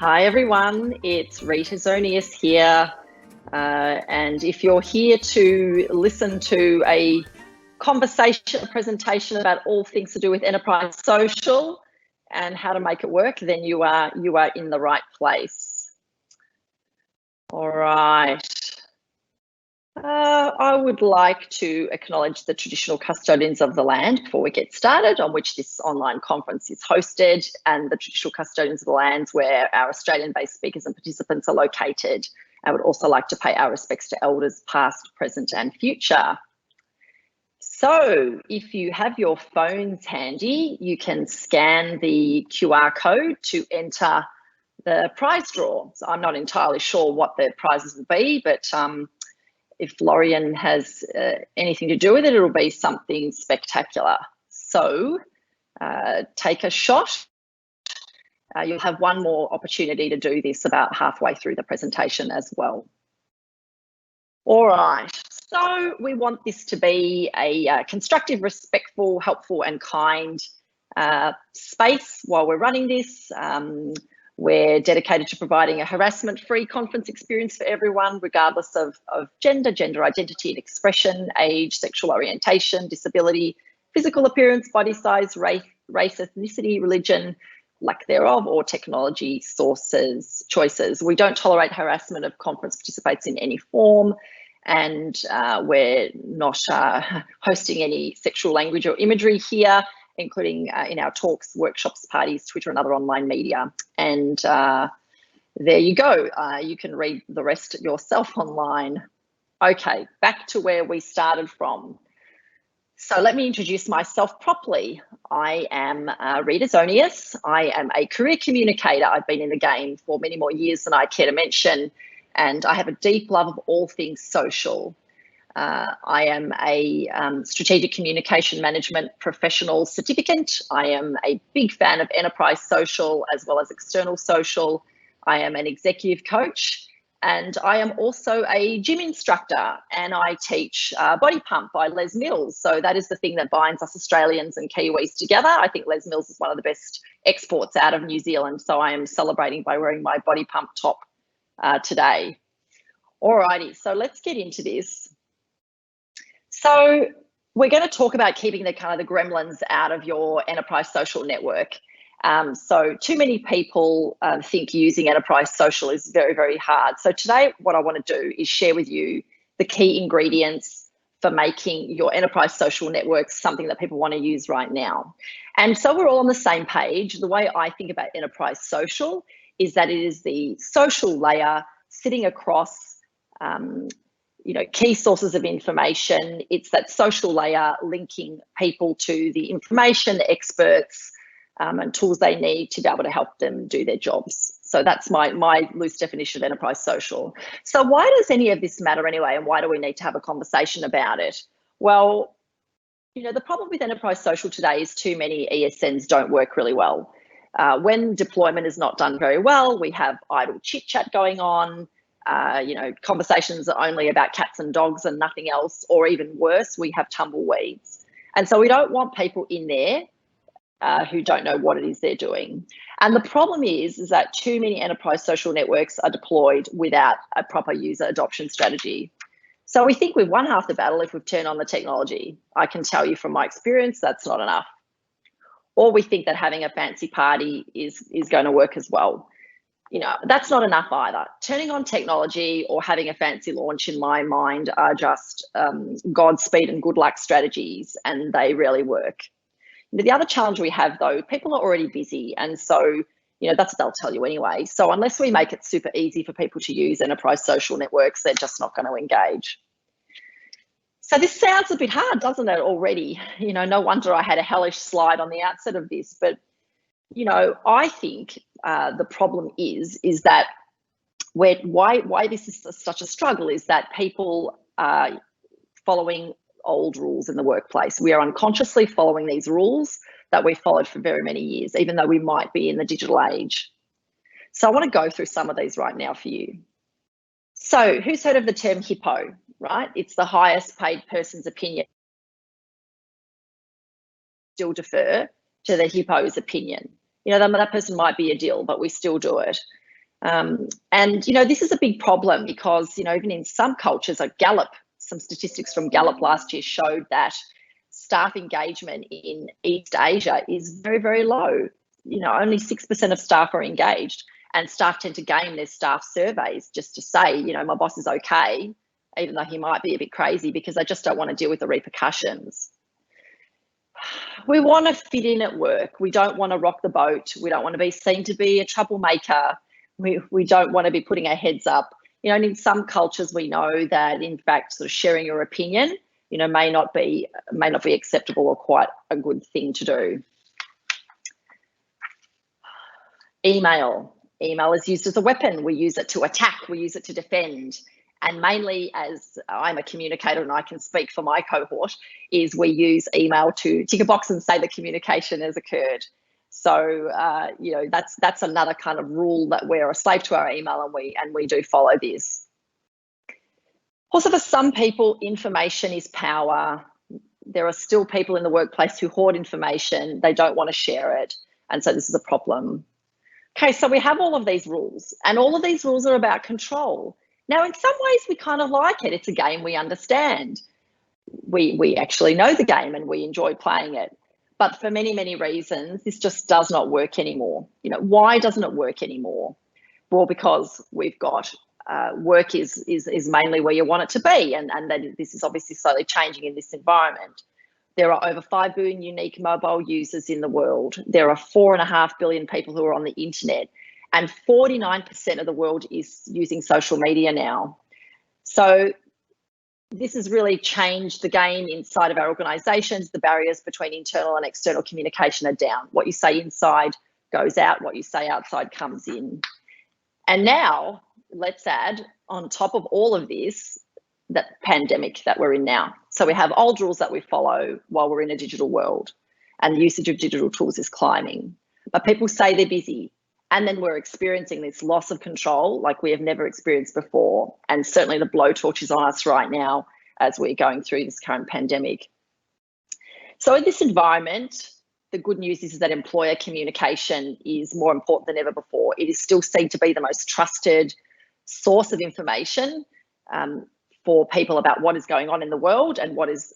Hi everyone, it's Rita here, and if you're here to listen to a conversation, a presentation about all things to do with enterprise social and how to make it work, then you are in the right place. All right. I would like to acknowledge the traditional custodians of the land before we get started, on which this online conference is hosted, and the traditional custodians of the lands where our Australian-based speakers and participants are located. I would also like to pay our respects to elders past, present and future. So if you have your phones handy, you can scan the QR code to enter the prize draw. So I'm not entirely sure what the prizes will be, but if Lorian has anything to do with it, it'll be something spectacular. So take a shot. You'll have one more opportunity to do this about halfway through the presentation as well. All right, so we want this to be a constructive, respectful, helpful and kind space while we're running this. We're dedicated to providing a harassment-free conference experience for everyone, regardless of gender, gender identity and expression, age, sexual orientation, disability, physical appearance, body size, race, ethnicity, religion, lack thereof, or technology choices. We don't tolerate harassment of conference participants in any form, and we're not hosting any sexual language or imagery here, including in our talks, workshops, parties, Twitter and other online media. And there you go. You can read the rest yourself online. Okay, back to where we started from. So let me introduce myself properly. I am Rita. I am a career communicator. I've been in the game for many more years than I care to mention, and I have a deep love of all things social. I am a strategic communication management professional certificate. I am a big fan of enterprise social as well as external social. I am an executive coach, and I am also a gym instructor, and I teach Body Pump by Les Mills. So that is the thing that binds us Australians and Kiwis together. I think Les Mills is one of the best exports out of New Zealand, so I am celebrating by wearing my Body Pump top today. Alrighty, so let's get into this. So we're going to talk about keeping the gremlins out of your enterprise social network. So too many people think using enterprise social is very, very hard. So today what I want to do is share with you the key ingredients for making your enterprise social networks something that people want to use right now. And so we're all on the same page. The way I think about enterprise social is that it is the social layer sitting across key sources of information. It's that social layer linking people to the information, the experts, and tools they need to be able to help them do their jobs. So that's my loose definition of enterprise social. So why does any of this matter anyway, and why do we need to have a conversation about it? Well, the problem with enterprise social today is too many ESNs don't work really well. When deployment is not done very well, we have idle chit chat going on. Conversations are only about cats and dogs and nothing else, or even worse, we have tumbleweeds. And so we don't want people in there who don't know what it is they're doing. And the problem is that too many enterprise social networks are deployed without a proper user adoption strategy. So we think we've won half the battle if we've turned on the technology. I can tell you from my experience, that's not enough. Or we think that having a fancy party is going to work as well. That's not enough either. Turning on technology or having a fancy launch, in my mind, are just Godspeed and good luck strategies, and they rarely work. The other challenge we have, though, people are already busy, and so that's what they'll tell you anyway. So unless we make it super easy for people to use enterprise social networks, they're just not going to engage. So this sounds a bit hard, doesn't it, already? No wonder I had a hellish slide on the outset of this, but I think the problem is that why this is such a struggle is that people are following old rules in the workplace. We are unconsciously following these rules that we've followed for very many years, even though we might be in the digital age. So I want to go through some of these right now for you. So who's heard of the term Hippo, right? It's the highest paid person's opinion. Still defer to the Hippo's opinion. That person might be a deal, but we still do it. And, you know, this is a big problem because, you know, even in some cultures, like Gallup, some statistics from Gallup last year showed that staff engagement in East Asia is very, very low. You know, only 6% of staff are engaged, and staff tend to game their staff surveys just to say, you know, my boss is okay, even though he might be a bit crazy, because they just don't want to deal with the repercussions. We want to fit in at work. We don't want to rock the boat. We don't want to be seen to be a troublemaker. We don't want to be putting our heads up. You know, and in some cultures, we know that, in fact, sort of sharing your opinion, you know, may not be acceptable or quite a good thing to do. Email is used as a weapon. We use it to attack. We use it to defend. And mainly, as I'm a communicator and I can speak for my cohort, is we use email to tick a box and say the communication has occurred. So, you know, that's another kind of rule, that we're a slave to our email, and we do follow this. Also, for some people, information is power. There are still people in the workplace who hoard information. They don't want to share it. And so this is a problem. Okay, so we have all of these rules, and all of these rules are about control. Now, in some ways, we kind of like it. It's a game we understand. We actually know the game and we enjoy playing it. But for many, many reasons, this just does not work anymore. You know, why doesn't it work anymore? Well, because we've got work is mainly where you want it to be, and that this is obviously slowly changing in this environment. There are over 5 billion unique mobile users in the world. There are 4.5 billion people who are on the internet, and 49% of the world is using social media now. So this has really changed the game inside of our organisations. The barriers between internal and external communication are down. What you say inside goes out, what you say outside comes in. And now let's add on top of all of this, that pandemic that we're in now. So we have old rules that we follow while we're in a digital world, and the usage of digital tools is climbing. But people say they're busy, and then we're experiencing this loss of control like we have never experienced before. And certainly the blowtorch is on us right now as we're going through this current pandemic. So in this environment, the good news is that employer communication is more important than ever before. It is still seen to be the most trusted source of information for people about what is going on in the world, and what is,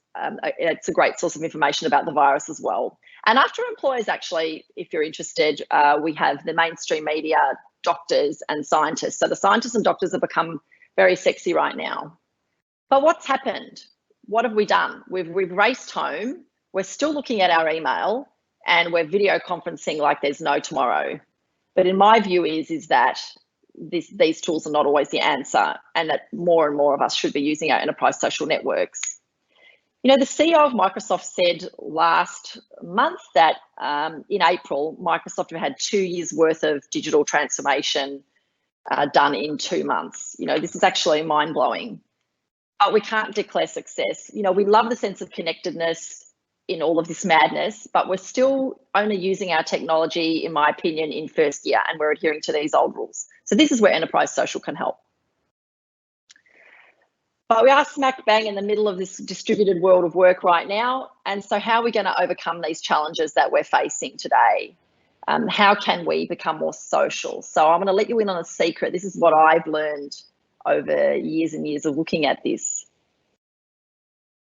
it's a great source of information about the virus as well. And after employers, actually, if you're interested, we have the mainstream media, doctors and scientists. So the scientists and doctors have become very sexy right now. But what's happened? What have we done? We've raced home. We're still looking at our email, and we're video conferencing like there's no tomorrow. But in my view is that these tools are not always the answer, and that more and more of us should be using our enterprise social networks. You know, the CEO of Microsoft said last month that in April, Microsoft have had 2 years worth of digital transformation done in 2 months. You know, this is actually mind-blowing. But we can't declare success. You know, we love the sense of connectedness in all of this madness, but we're still only using our technology, in my opinion, in first year, and we're adhering to these old rules. So this is where enterprise social can help. But we are smack bang in the middle of this distributed world of work right now. And so how are we going to overcome these challenges that we're facing today? How can we become more social? So I'm going to let you in on a secret. This is what I've learned over years and years of looking at this.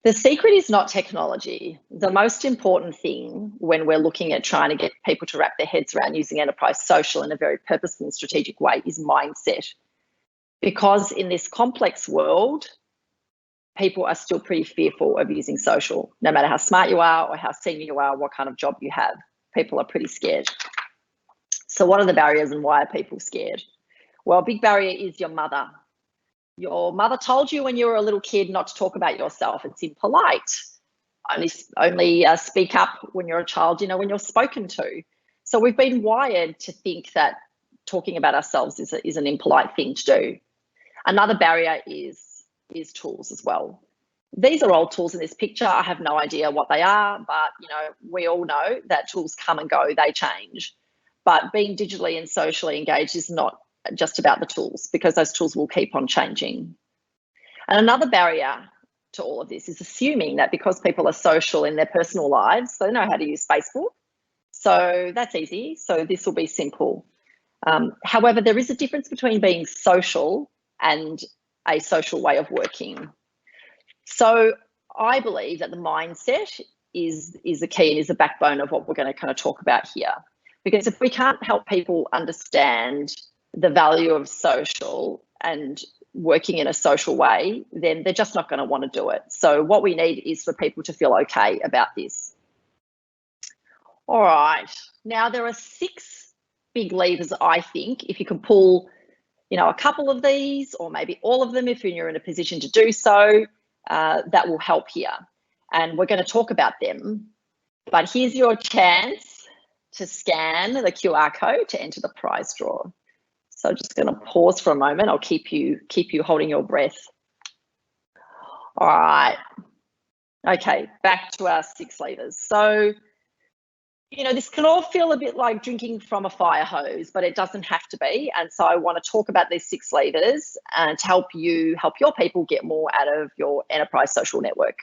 The secret is not technology. The most important thing when we're looking at trying to get people to wrap their heads around using enterprise social in a very purposeful and strategic way is mindset. Because in this complex world, people are still pretty fearful of using social. No matter how smart you are or how senior you are, what kind of job you have, people are pretty scared. So what are the barriers and why are people scared? Well, a big barrier is your mother. Your mother told you when you were a little kid not to talk about yourself. It's impolite. Only speak up when you're a child, you know, when you're spoken to. So we've been wired to think that talking about ourselves is an impolite thing to do. Another barrier is tools as well. These are old tools in this picture. I have no idea what they are, but you know, we all know that tools come and go, they change. But being digitally and socially engaged is not just about the tools, because those tools will keep on changing. And another barrier to all of this is assuming that because people are social in their personal lives, they know how to use Facebook. So that's easy. So this will be simple. However, there is a difference between being social and a social way of working. So I believe that the mindset is the key and is the backbone of what we're going to kind of talk about here. Because if we can't help people understand the value of social and working in a social way, then they're just not going to want to do it. So what we need is for people to feel okay about this. All right. Now, there are 6 big levers, I think. If you can pull, a couple of these or maybe all of them if you're in a position to do so, that will help here. And we're going to talk about them. But here's your chance to scan the QR code to enter the prize draw. So I'm just going to pause for a moment. I'll keep you holding your breath. All right. Okay, back to our 6 levers. So, this can all feel a bit like drinking from a fire hose, but it doesn't have to be. And so I want to talk about these 6 levers and to help your people get more out of your enterprise social network.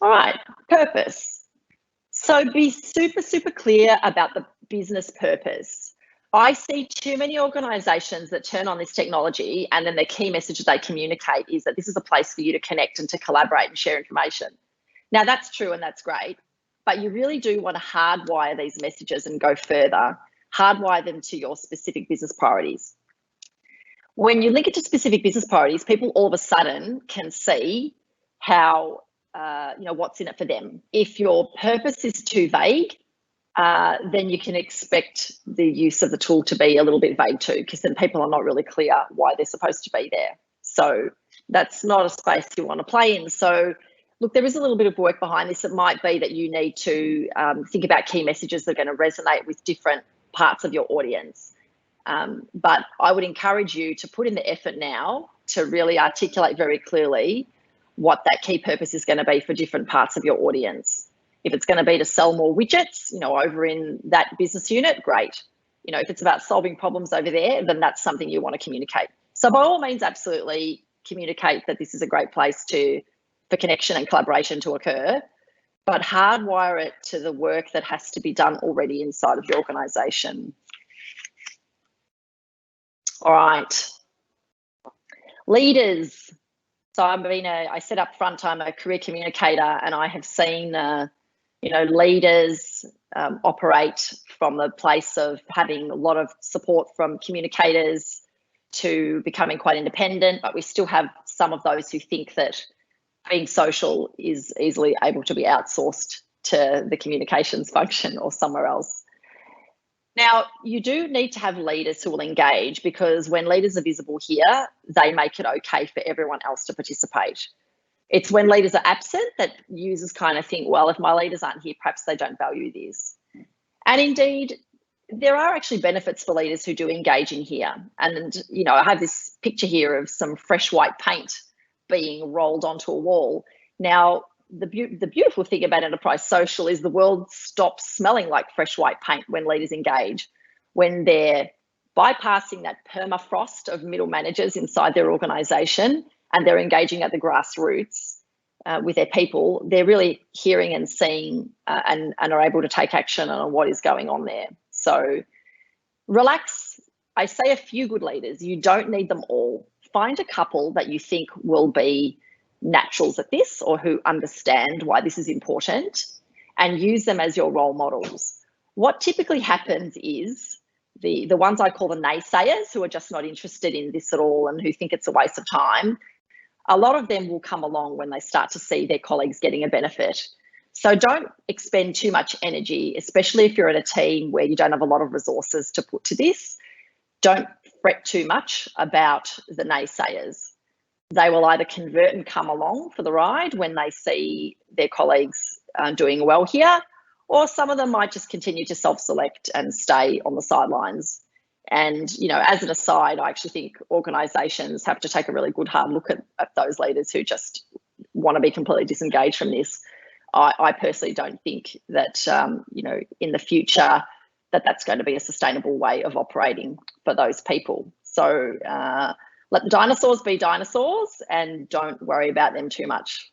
All right, purpose. So be super, super clear about the business purpose. I see too many organisations that turn on this technology and then the key message they communicate is that this is a place for you to connect and to collaborate and share information. Now, that's true and that's great, but you really do want to hardwire these messages and go further, hardwire them to your specific business priorities. When you link it to specific business priorities, people all of a sudden can see how, what's in it for them. If your purpose is too vague, then you can expect the use of the tool to be a little bit vague too, because then people are not really clear why they're supposed to be there. So that's not a space you want to play in. So look, there is a little bit of work behind this. It might be that you need to think about key messages that are going to resonate with different parts of your audience. But I would encourage you to put in the effort now to really articulate very clearly what that key purpose is going to be for different parts of your audience. If it's going to be to sell more widgets, over in that business unit, great. If it's about solving problems over there, then that's something you want to communicate. So by all means, absolutely communicate that this is a great place for connection and collaboration to occur, but hardwire it to the work that has to be done already inside of your organisation. All right. Leaders. So I said up front, I'm a career communicator, and I have seen leaders operate from the place of having a lot of support from communicators to becoming quite independent, but we still have some of those who think that being social is easily able to be outsourced to the communications function or somewhere else. Now, you do need to have leaders who will engage, because when leaders are visible here, they make it okay for everyone else to participate. It's when leaders are absent that users kind of think, well, if my leaders aren't here, perhaps they don't value this. And indeed, there are actually benefits for leaders who do engage in here. And, I have this picture here of some fresh white paint being rolled onto a wall. Now, the beautiful thing about enterprise social is the world stops smelling like fresh white paint when leaders engage, when they're bypassing that permafrost of middle managers inside their organisation and they're engaging at the grassroots with their people. They're really hearing and seeing and are able to take action on what is going on there. So relax. I say a few good leaders. You don't need them all. Find a couple that you think will be naturals at this or who understand why this is important, and use them as your role models. What typically happens is the ones I call the naysayers, who are just not interested in this at all and who think it's a waste of time, a lot of them will come along when they start to see their colleagues getting a benefit. So don't expend too much energy, especially if you're in a team where you don't have a lot of resources to put to this. Don't fret too much about the naysayers. They will either convert and come along for the ride when they see their colleagues doing well here, or some of them might just continue to self-select and stay on the sidelines. And, as an aside, I actually think organisations have to take a really good hard look at those leaders who just want to be completely disengaged from this. I personally don't think that, in the future, that's going to be a sustainable way of operating for those people. So let the dinosaurs be dinosaurs and don't worry about them too much.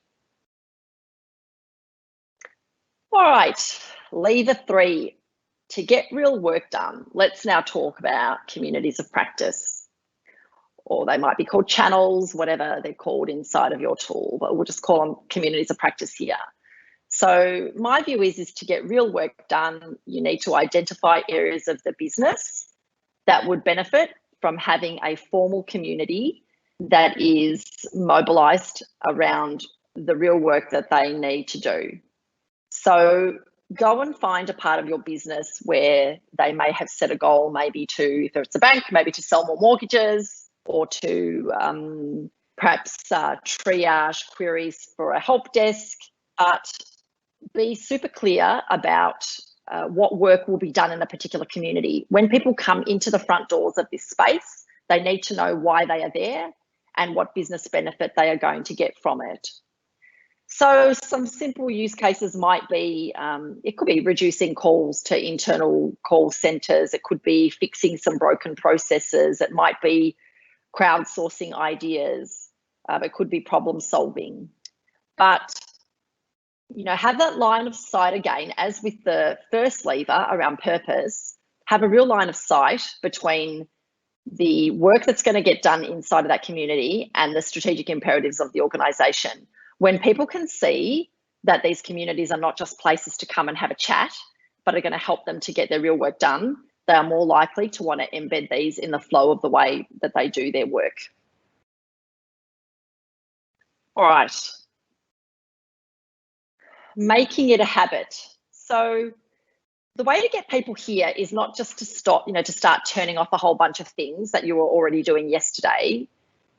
All right, lever 3. to get real work done, let's now talk about communities of practice, or they might be called channels, whatever they're called inside of your tool, but we'll just call them communities of practice here. So my view is to get real work done, you need to identify areas of the business that would benefit from having a formal community that is mobilised around the real work that they need to do. So go and find a part of your business where they may have set a goal, maybe to, if it's a bank, maybe to sell more mortgages, or to perhaps triage queries for a help desk, but be super clear about what work will be done in a particular community. When people come into the front doors of this space, they need to know why they are there and what business benefit they are going to get from it. So some simple use cases might be, it could be reducing calls to internal call centres, it could be fixing some broken processes, it might be crowdsourcing ideas, it could be problem solving. But have that line of sight again, as with the first lever around purpose, have a real line of sight between the work that's going to get done inside of that community and the strategic imperatives of the organisation. When people can see that these communities are not just places to come and have a chat, but are going to help them to get their real work done, they are more likely to want to embed these in the flow of the way that they do their work. All right. Making it a habit. So the way to get people here is not just to stop, to start turning off a whole bunch of things that you were already doing yesterday,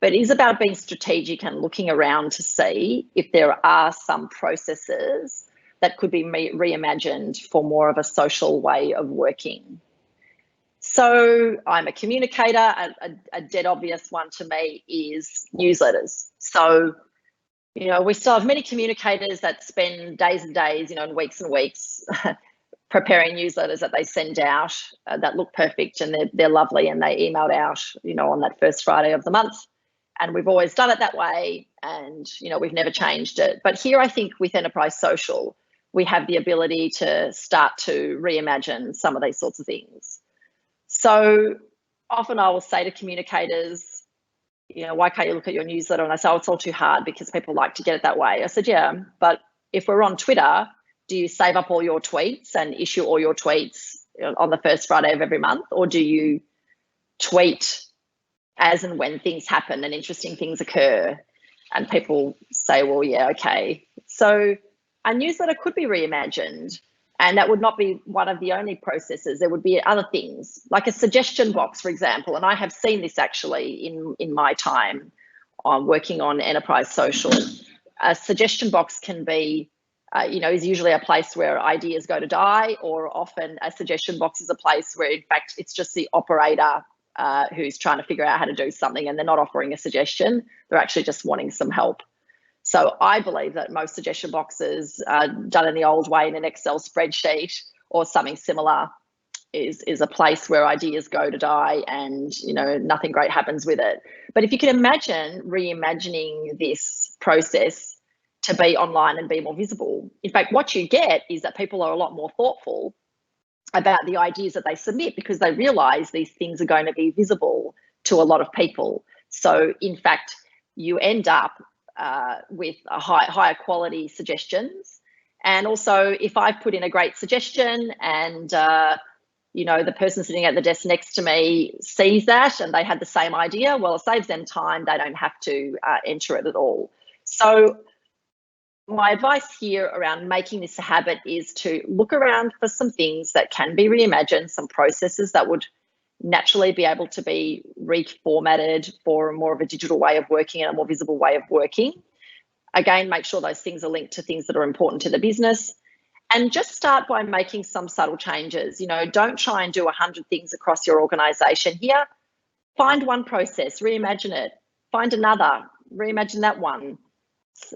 but it is about being strategic and looking around to see if there are some processes that could be reimagined for more of a social way of working. So I'm a communicator. A dead obvious one to me is newsletters. So we still have many communicators that spend days and days, and weeks and weeks preparing newsletters that they send out that look perfect and they're lovely and they emailed out, on that first Friday of the month. And we've always done it that way and, we've never changed it. But here I think with Enterprise Social, we have the ability to start to reimagine some of these sorts of things. So often I will say to communicators, why can't you look at your newsletter? And I say, it's all too hard because people like to get it that way. I said, yeah, but if we're on Twitter, do you save up all your tweets and issue all your tweets on the first Friday of every month? Or do you tweet as and when things happen and interesting things occur? And people say, well, yeah, okay. So a newsletter could be reimagined. And that would not be one of the only processes. There would be other things, like a suggestion box, for example. And I have seen this actually in my time on working on Enterprise Social. A suggestion box can be, is usually a place where ideas go to die, or often a suggestion box is a place where, in fact, it's just the operator who's trying to figure out how to do something and they're not offering a suggestion. They're actually just wanting some help. So I believe that most suggestion boxes done in the old way in an Excel spreadsheet or something similar is a place where ideas go to die and, nothing great happens with it. But if you can imagine reimagining this process to be online and be more visible, in fact, what you get is that people are a lot more thoughtful about the ideas that they submit because they realise these things are going to be visible to a lot of people. So in fact, you end up with a higher quality suggestions. And also if I put in a great suggestion and, the person sitting at the desk next to me sees that and they had the same idea, well, it saves them time. They don't have to enter it at all. So my advice here around making this a habit is to look around for some things that can be reimagined, some processes that would naturally be able to be reformatted for more of a digital way of working and a more visible way of working. Again, make sure those things are linked to things that are important to the business, and just start by making some subtle changes. Don't try and do 100 things across your organisation here. Find one process, reimagine it, find another, reimagine that one,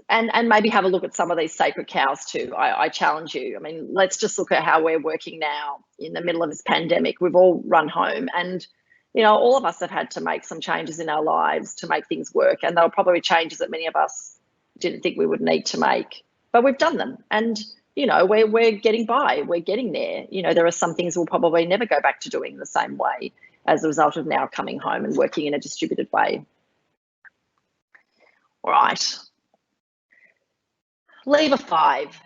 and maybe have a look at some of these sacred cows too. I challenge you. I mean, let's just look at how we're working now in the middle of this pandemic. We've all run home and, all of us have had to make some changes in our lives to make things work. And they were probably changes that many of us didn't think we would need to make, but we've done them. And, you know, we're getting by, we're getting there. You know, there are some things we'll probably never go back to doing the same way as a result of now coming home and working in a distributed way. All right. Lever 5,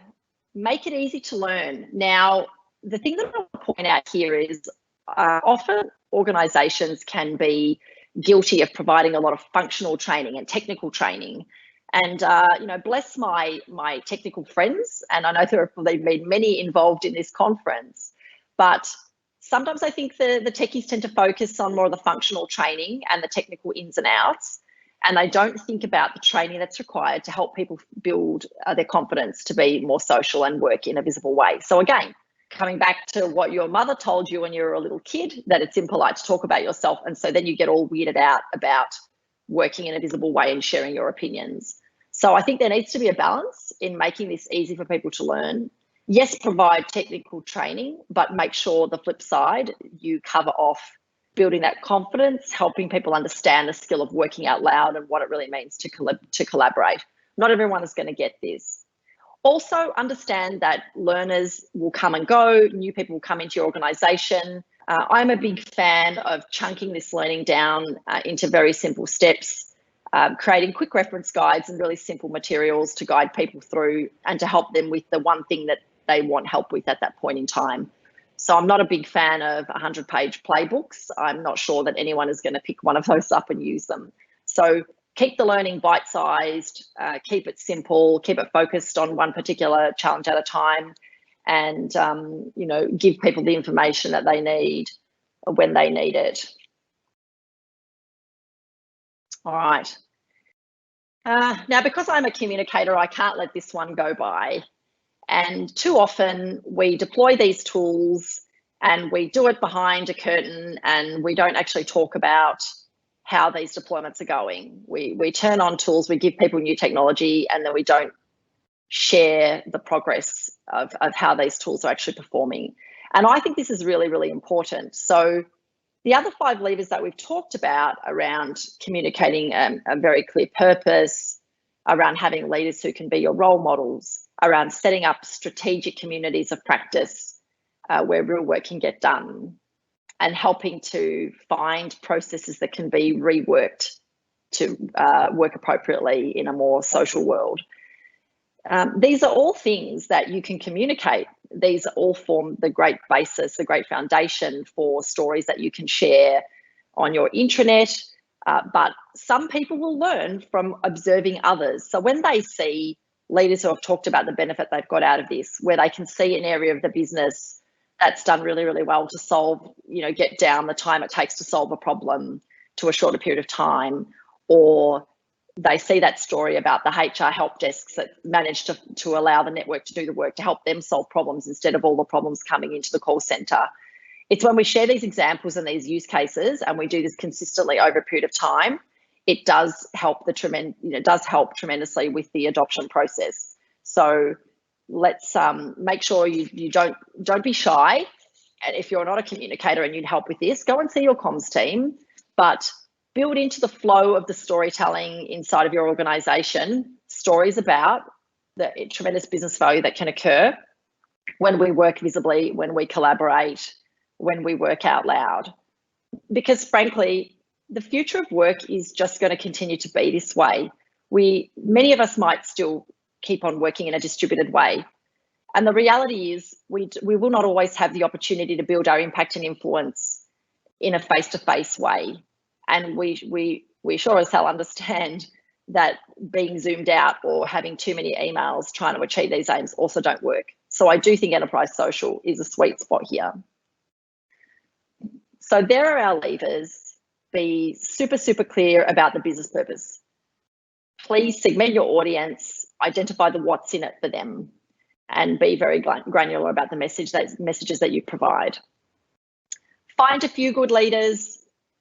make it easy to learn. Now, the thing that I'll point out here is often organisations can be guilty of providing a lot of functional training and technical training. And, you know, bless my technical friends, and I know there have been many involved in this conference, but sometimes I think the techies tend to focus on more of the functional training and the technical ins and outs, and they don't think about the training that's required to help people build their confidence to be more social and work in a visible way. So again, coming back to what your mother told you when you were a little kid, that it's impolite to talk about yourself, and so then you get all weirded out about working in a visible way and sharing your opinions. So I think there needs to be a balance in making this easy for people to learn. Yes, provide technical training, but make sure the flip side, you cover off building that confidence, helping people understand the skill of working out loud and what it really means to collaborate. Not everyone is going to get this. Also understand that learners will come and go, new people will come into your organisation. I'm a big fan of chunking this learning down into very simple steps, creating quick reference guides and really simple materials to guide people through and to help them with the one thing that they want help with at that point in time. So I'm not a big fan of 100-page playbooks. I'm not sure that anyone is going to pick one of those up and use them. So keep the learning bite-sized, keep it simple, keep it focused on one particular challenge at a time, and you know, give people the information that they need when they need it. All right. Now, because I'm a communicator, I can't let this one go by. And too often we deploy these tools and we do it behind a curtain and we don't actually talk about how these deployments are going. We turn on tools, we give people new technology, and then we don't share the progress of how these tools are actually performing. And I think this is really, really important. So the other 5 levers that we've talked about around communicating a very clear purpose, around having leaders who can be your role models, around setting up strategic communities of practice where real work can get done, and helping to find processes that can be reworked to work appropriately in a more social world. These are all things that you can communicate. These all form the great basis, the great foundation for stories that you can share on your intranet. But some people will learn from observing others. So when they see leaders who have talked about the benefit they've got out of this, where they can see an area of the business that's done really, really well to solve, you know, get down the time it takes to solve a problem to a shorter period of time, or they see that story about the HR help desks that managed to allow the network to do the work to help them solve problems instead of all the problems coming into the call centre. It's when we share these examples and these use cases and we do this consistently over a period of time, it does help tremendously with the adoption process. So let's make sure you don't be shy. And if you're not a communicator and you'd help with this, go and see your comms team, but build into the flow of the storytelling inside of your organisation stories about the tremendous business value that can occur when we work visibly, when we collaborate, when we work out loud. Because frankly, the future of work is just going to continue to be this way. Many of us might still keep on working in a distributed way. And the reality is we will not always have the opportunity to build our impact and influence in a face-to-face way. And we sure as hell understand that being zoomed out or having too many emails trying to achieve these aims also don't work. So I do think enterprise social is a sweet spot here. So there are our levers. Be super, super clear about the business purpose. Please segment your audience, identify the what's in it for them, and be very granular about the messages that you provide. Find a few good leaders.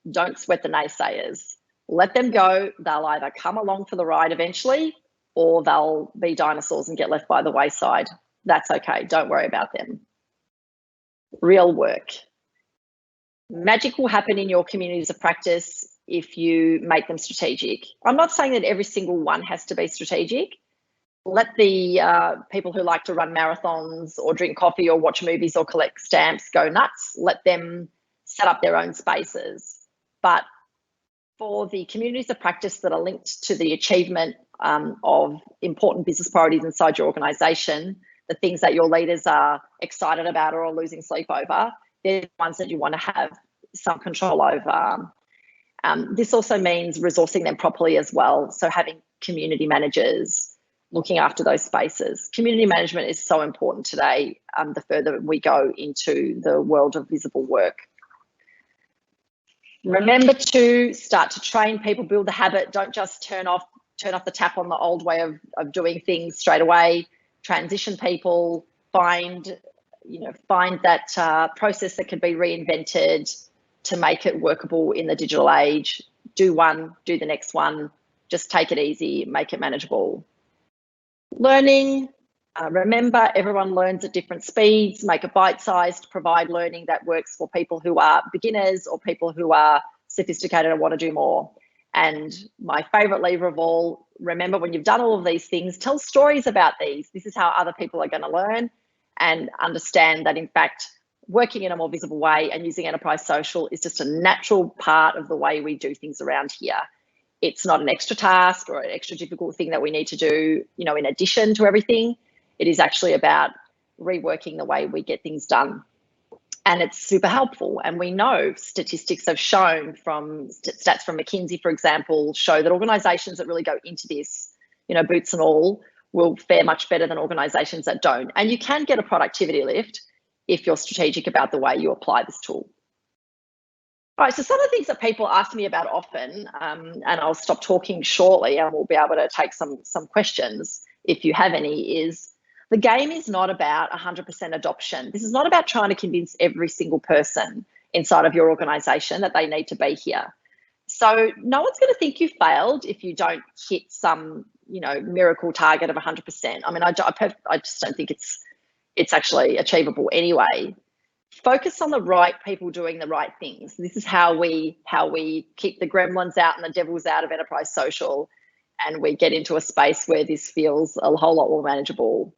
Don't sweat the naysayers. Let them go. They'll either come along for the ride eventually or they'll be dinosaurs and get left by the wayside. That's okay. Don't worry about them. Real work. Magic will happen in your communities of practice if you make them strategic. I'm not saying that every single one has to be strategic, Let the people who like to run marathons or drink coffee or watch movies or collect stamps go nuts. Let them set up their own spaces. But for the communities of practice that are linked to the achievement of important business priorities inside your organisation, the things that your leaders are excited about or are losing sleep over, they're the ones that you want to have some control over. This also means resourcing them properly as well. So having community managers looking after those spaces. Community management is so important today, the further we go into the world of visible work. Remember to start to train people, build the habit. Don't just turn off the tap on the old way of doing things straight away. Transition people, find that process that can be reinvented to make it workable in the digital age. Do one, do the next one. Just take it easy, make it manageable. Learning, remember everyone learns at different speeds. Make it bite-sized, provide learning that works for people who are beginners or people who are sophisticated and want to do more. And my favourite lever of all, remember when you've done all of these things, tell stories about these. This is how other people are going to learn, and understand that in fact working in a more visible way and using enterprise social is just a natural part of the way we do things around here. It's not an extra task or an extra difficult thing that we need to do, in addition to everything. It is actually about reworking the way we get things done. And it's super helpful. And we know statistics have shown from stats from McKinsey, for example, show that organisations that really go into this, boots and all, will fare much better than organisations that don't. And you can get a productivity lift if you're strategic about the way you apply this tool. All right, so some of the things that people ask me about often, and I'll stop talking shortly and we'll be able to take some questions if you have any, is the game is not about 100% adoption. This is not about trying to convince every single person inside of your organisation that they need to be here. So no one's going to think you failed if you don't hit some, miracle target of 100%. I mean, I just don't think it's actually achievable anyway. Focus on the right people doing the right things. This is how we keep the gremlins out and the devils out of enterprise social, and we get into a space where this feels a whole lot more manageable.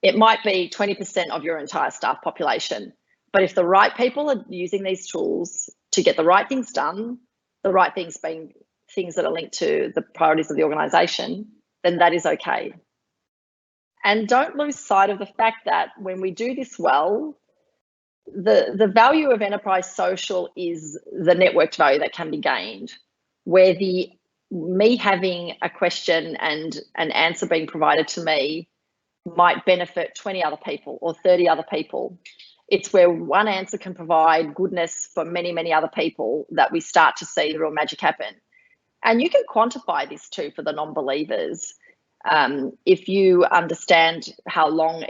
It might be 20% of your entire staff population, but if the right people are using these tools to get the right things done, the right things being things that are linked to the priorities of the organisation, then that is okay. And don't lose sight of the fact that when we do this well, the value of enterprise social is the networked value that can be gained, where me having a question and an answer being provided to me might benefit 20 other people or 30 other people. It's where one answer can provide goodness for many, many other people that we start to see the real magic happen. And you can quantify this too for the non-believers. If you understand how long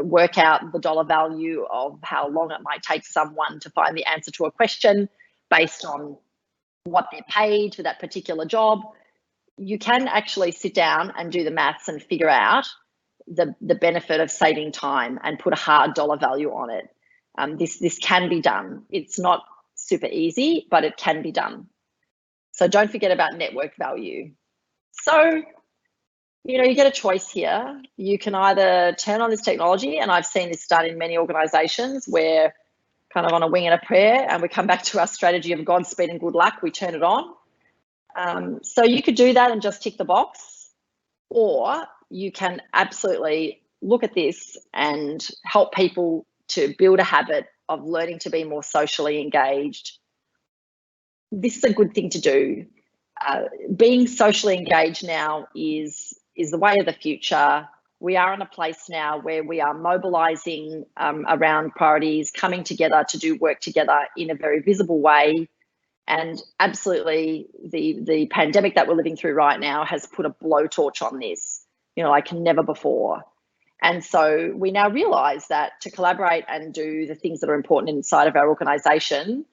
work out the dollar value of how long it might take someone to find the answer to a question based on what they're paid for that particular job, you can actually sit down and do the maths and figure out the benefit of saving time and put a hard dollar value on it. This can be done. It's not super easy, but it can be done. So don't forget about network value. So, you get a choice here. You can either turn on this technology, and I've seen this done in many organisations where kind of on a wing and a prayer, and we come back to our strategy of Godspeed and good luck, we turn it on. So you could do that and just tick the box, or you can absolutely look at this and help people to build a habit of learning to be more socially engaged. This is a good thing to do. Being socially engaged now is the way of the future. We are in a place now where we are mobilising around priorities, coming together to do work together in a very visible way. And absolutely, the pandemic that we're living through right now has put a blowtorch on this, like never before. And so we now realise that to collaborate and do the things that are important inside of our organisation,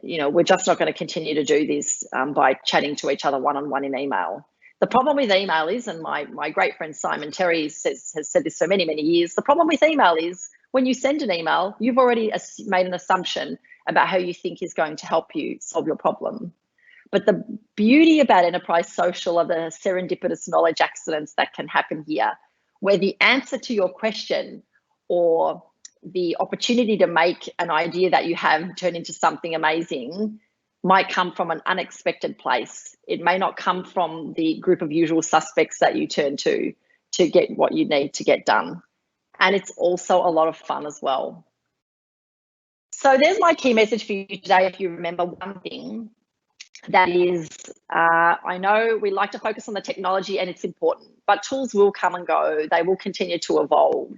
we're just not going to continue to do this by chatting to each other one-on-one in email. The problem with email is, and my great friend Simon Terry has said this for many, many years, the problem with email is when you send an email, you've already made an assumption about how you think is going to help you solve your problem. But the beauty about enterprise social are the serendipitous knowledge accidents that can happen here, where the answer to your question or the opportunity to make an idea that you have turn into something amazing might come from an unexpected place. It may not come from the group of usual suspects that you turn to get what you need to get done. And it's also a lot of fun as well. So there's my key message for you today. If you remember one thing, that is, I know we like to focus on the technology and it's important, but tools will come and go. They will continue to evolve.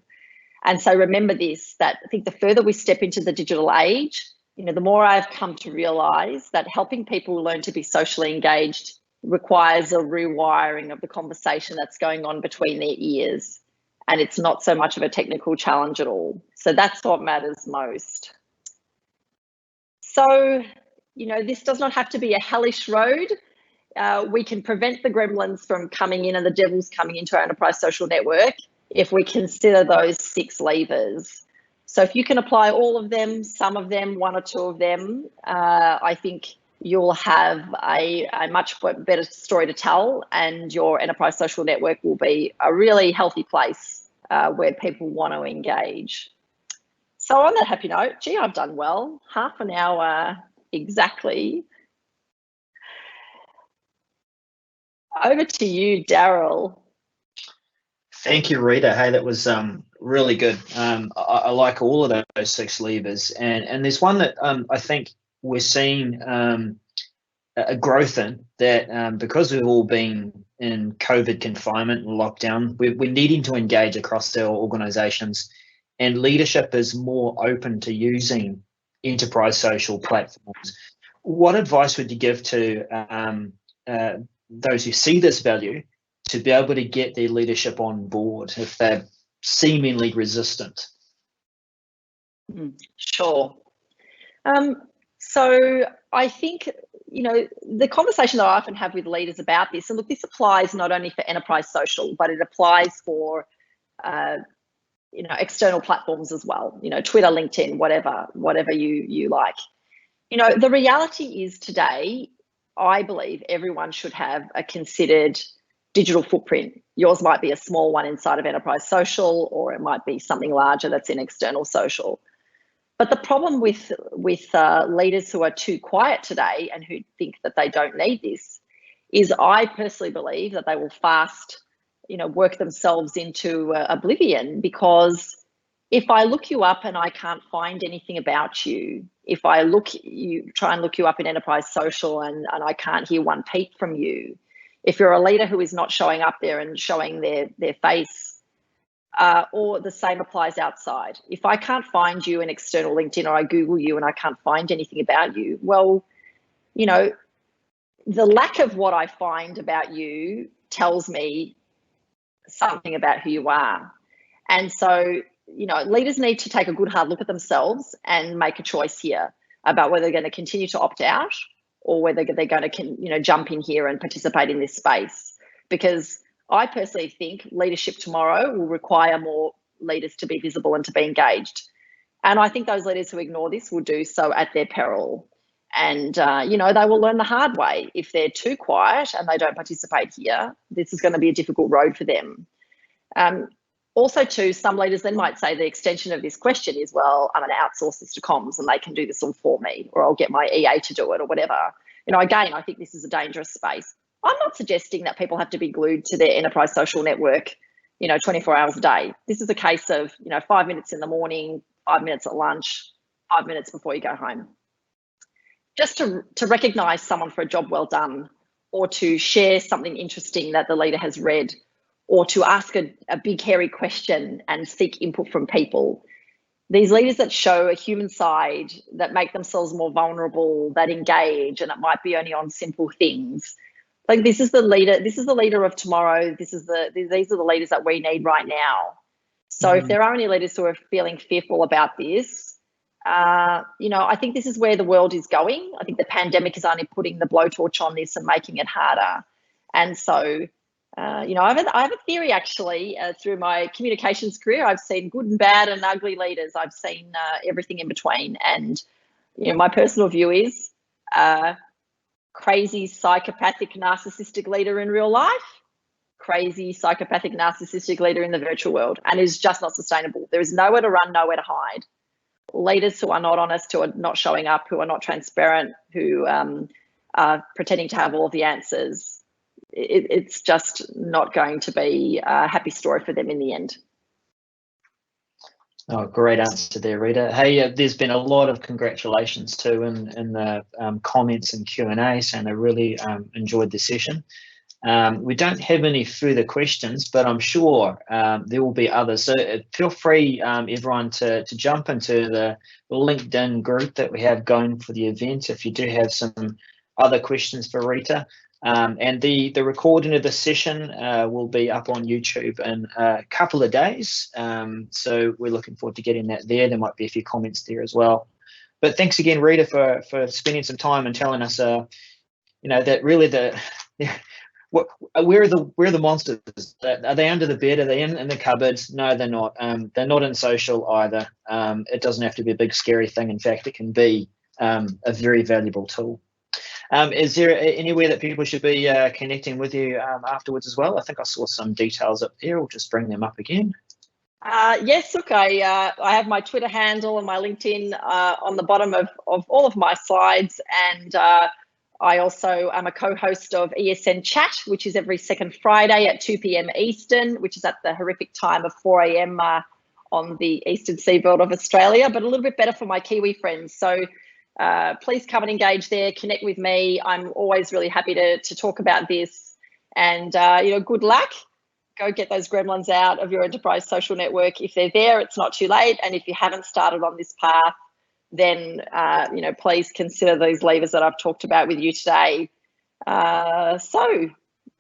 And so remember this, that I think the further we step into the digital age, the more I've come to realize that helping people learn to be socially engaged requires a rewiring of the conversation that's going on between their ears. And it's not so much of a technical challenge at all. So that's what matters most. So, this does not have to be a hellish road. We can prevent the gremlins from coming in and the devils coming into our enterprise social network if we consider those 6 levers. So if you can apply all of them, some of them, 1 or 2 of them, I think you'll have a much better story to tell, and your enterprise social network will be a really healthy place where people want to engage. So on that happy note, gee, I've done well. Half an hour exactly. Over to you, Daryl. Thank you, Rita. Hey, that was really good. I like all of those 6 levers, and there's one that I think we're seeing a growth in, that because we've all been in COVID confinement and lockdown, we're needing to engage across our organisations, and leadership is more open to using enterprise social platforms. What advice would you give to those who see this value to be able to get their leadership on board if they're seemingly resistant? Sure. So I think, the conversation that I often have with leaders about this, and look, this applies not only for enterprise social, but it applies for, external platforms as well, Twitter, LinkedIn, whatever you like. The reality is today, I believe everyone should have a considered digital footprint. Yours might be a small one inside of enterprise social, or it might be something larger that's in external social. But the problem with leaders who are too quiet today and who think that they don't need this is, I personally believe that they will fast, work themselves into oblivion. Because if I look you up and I can't find anything about you, if I try and look you up in enterprise social and I can't hear one peep from you, if you're a leader who is not showing up there and showing their face, or the same applies outside. If I can't find you in external LinkedIn, or I Google you and I can't find anything about you, well, the lack of what I find about you tells me something about who you are. And so, leaders need to take a good hard look at themselves and make a choice here about whether they're going to continue to opt out or whether they're going to, jump in here and participate in this space. Because I personally think leadership tomorrow will require more leaders to be visible and to be engaged. And I think those leaders who ignore this will do so at their peril. And, they will learn the hard way. If they're too quiet and they don't participate here, this is going to be a difficult road for them. Also, too, some leaders then might say the extension of this question is, well, I'm going to outsource this to comms and they can do this all for me, or I'll get my EA to do it, or whatever. Again, I think this is a dangerous space. I'm not suggesting that people have to be glued to their enterprise social network, 24 hours a day. This is a case of, 5 minutes in the morning, 5 minutes at lunch, 5 minutes before you go home. Just to recognise someone for a job well done, or to share something interesting that the leader has read, or to ask a big, hairy question and seek input from people. These leaders that show a human side, that make themselves more vulnerable, that engage, and it might be only on simple things. Like, this is the leader of tomorrow. These are the leaders that we need right now. So if there are any leaders who are feeling fearful about this, I think this is where the world is going. I think the pandemic is only putting the blowtorch on this and making it harder. And so, I have a theory, actually. Through my communications career, I've seen good and bad and ugly leaders. I've seen everything in between. And, my personal view is, crazy, psychopathic, narcissistic leader in real life, crazy, psychopathic, narcissistic leader in the virtual world, and is just not sustainable. There is nowhere to run, nowhere to hide. Leaders who are not honest, who are not showing up, who are not transparent, who are pretending to have all of the answers, it's just not going to be a happy story for them in the end. Oh, great answer there, Rita. Hey, there's been a lot of congratulations too in the comments and Q&A, saying they really enjoyed the session. We don't have any further questions, but I'm sure there will be others. So feel free, everyone, to jump into the LinkedIn group that we have going for the event if you do have some other questions for Rita. And the recording of the session will be up on YouTube in a couple of days. So we're looking forward to getting that there. There might be a few comments there as well. But thanks again, Rita, for spending some time and telling us, that really where are the monsters? Are they under the bed? Are they in the cupboards? No, they're not. They're not in social either. It doesn't have to be a big scary thing. In fact, it can be a very valuable tool. Is there anywhere that people should be connecting with you afterwards as well? I think I saw some details up there. We'll just bring them up again. Yes, look, I have my Twitter handle and my LinkedIn on the bottom of all of my slides, and I also am a co-host of ESN Chat, which is every second Friday at 2 p.m. Eastern, which is at the horrific time of 4 a.m. On the eastern seaboard of Australia, but a little bit better for my Kiwi friends. So please come and engage there, connect with me. I'm always really happy to talk about this, and good luck. Go get those gremlins out of your enterprise social network. If they're there, it's not too late. And if you haven't started on this path, then please consider these levers that I've talked about with you today. So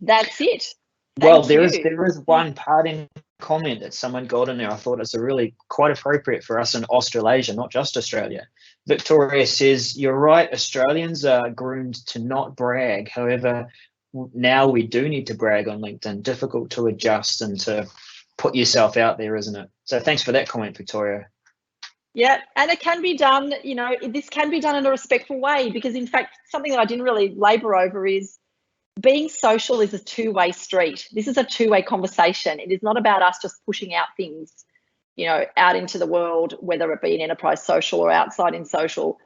that's it. Well, there is one parting comment that someone got in there. I thought it's really quite appropriate for us in Australasia, not just Australia. Victoria says, "You're right, Australians are groomed to not brag. However, now we do need to brag on LinkedIn. Difficult to adjust and to put yourself out there, isn't it?" So thanks for that comment, Victoria. Yeah, and it can be done, this can be done in a respectful way, because in fact, something that I didn't really labour over is being social is a two-way street. This is a two-way conversation. It is not about us just pushing out things, out into the world, whether it be in enterprise social or outside in social.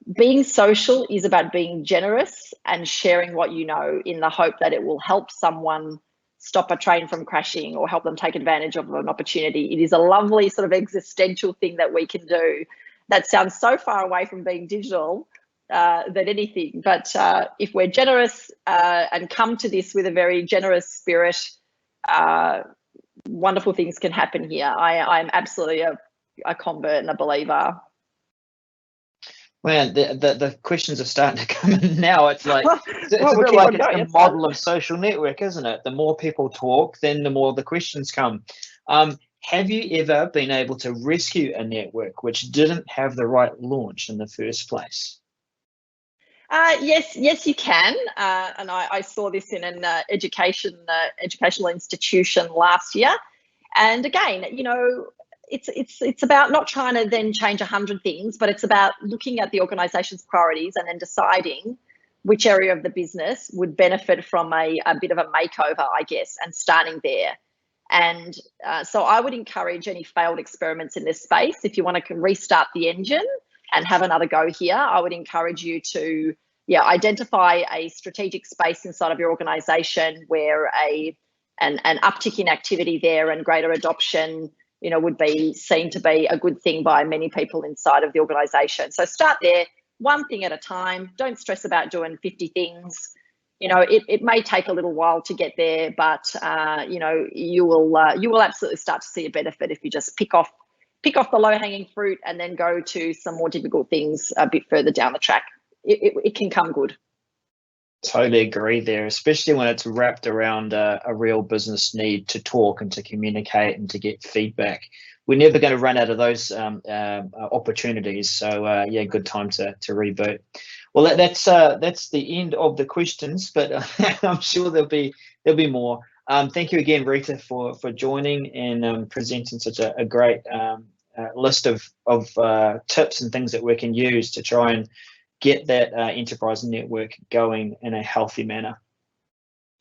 Being social is about being generous and sharing what you know in the hope that it will help someone stop a train from crashing or help them take advantage of an opportunity. It is a lovely sort of existential thing that we can do that sounds so far away from being digital than anything. But if we're generous and come to this with a very generous spirit, wonderful things can happen here. I'm absolutely a convert and a believer. Man, the questions are starting to come in now. It's like it's really like it's a model of social network, isn't it? The more people talk, then the more the questions come. Have you ever been able to rescue a network which didn't have the right launch in the first place? Yes, you can. And I saw this in an educational institution last year. And again, it's about not trying to then change 100 things, but it's about looking at the organisation's priorities and then deciding which area of the business would benefit from a bit of a makeover, I guess, and starting there. And so I would encourage any failed experiments in this space. If you want to restart the engine and have another go here, I would encourage you to identify a strategic space inside of your organisation where an uptick in activity there and greater adoption would be seen to be a good thing by many people inside of the organisation. So start there, one thing at a time. Don't stress about doing 50 things. It may take a little while to get there, but you will absolutely start to see a benefit if you just pick off the low-hanging fruit and then go to some more difficult things a bit further down the track. It can come good. Totally agree there, especially when it's wrapped around a real business need to talk and to communicate and to get feedback. We're never going to run out of those opportunities. So good time to reboot. Well, that's the end of the questions, but I'm sure there'll be more. Thank you again, Rita, for joining and presenting such a great list of tips and things that we can use to try and get that enterprise network going in a healthy manner.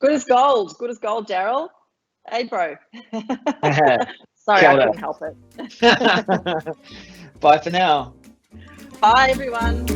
Good as gold, Daryl. Hey, bro. Sorry, I couldn't help it. Bye for now. Bye, everyone.